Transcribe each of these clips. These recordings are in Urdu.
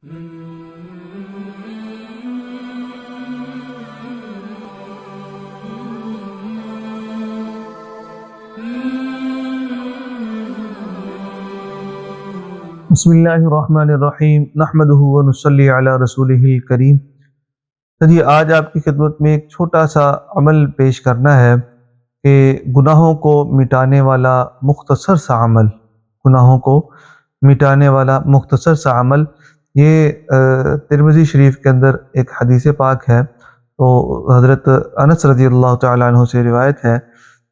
بسم اللہ الرحمن الرحیم نحمدہ ونصلی علی رسولہ الکریم۔ جی آج آپ کی خدمت میں ایک چھوٹا سا عمل پیش کرنا ہے کہ گناہوں کو مٹانے والا مختصر سا عمل، گناہوں کو مٹانے والا مختصر سا عمل، یہ ترمذی شریف کے اندر ایک حدیث پاک ہے۔ تو حضرت انس رضی اللہ تعالیٰ عنہ سے روایت ہے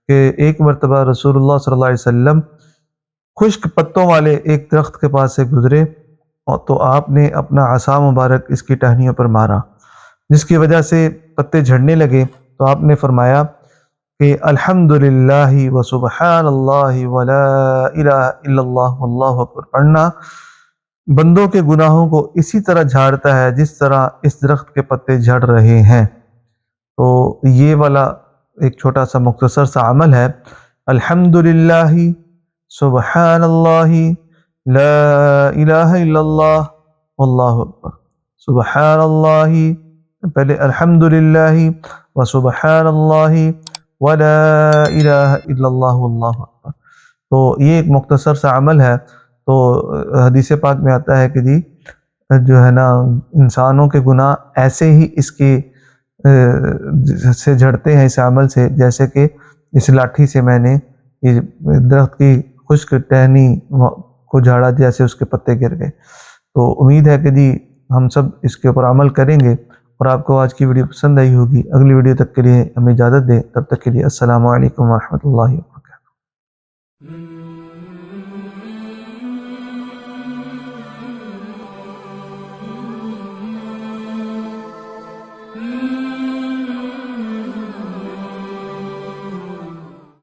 کہ ایک مرتبہ رسول اللہ صلی اللہ علیہ وسلم خشک پتوں والے ایک درخت کے پاس سے گزرے، اور تو آپ نے اپنا عصا مبارک اس کی ٹہنیوں پر مارا، جس کی وجہ سے پتے جھڑنے لگے۔ تو آپ نے فرمایا کہ الحمدللہ و سبحان اللہ ولا الہ الا اللہ واللہ اکبر پڑھنا بندوں کے گناہوں کو اسی طرح جھاڑتا ہے جس طرح اس درخت کے پتے جھڑ رہے ہیں۔ تو یہ والا ایک چھوٹا سا مختصر سا عمل ہے، الحمدللہ، سبحان اللہ، لا الہ الا اللہ واللہ اکبر۔ سبحان اللہ، پہلے الحمدللہ و سبحان اللہ ولا الہ الا اللہ واللہ اکبر۔ تو یہ ایک مختصر سا عمل ہے۔ تو حدیث پاک میں آتا ہے کہ جی جو ہے نا انسانوں کے گناہ ایسے ہی اس کے سے جھڑتے ہیں اس عمل سے، جیسے کہ اس لاٹھی سے میں نے یہ درخت کی خشک ٹہنی کو جھاڑا جیسے اس کے پتے گر گئے۔ تو امید ہے کہ جی ہم سب اس کے اوپر عمل کریں گے، اور آپ کو آج کی ویڈیو پسند آئی ہوگی۔ اگلی ویڈیو تک کے لیے ہمیں اجازت دیں، تب تک کے لیے السلام علیکم ورحمۃ اللہ وبرکاتہ۔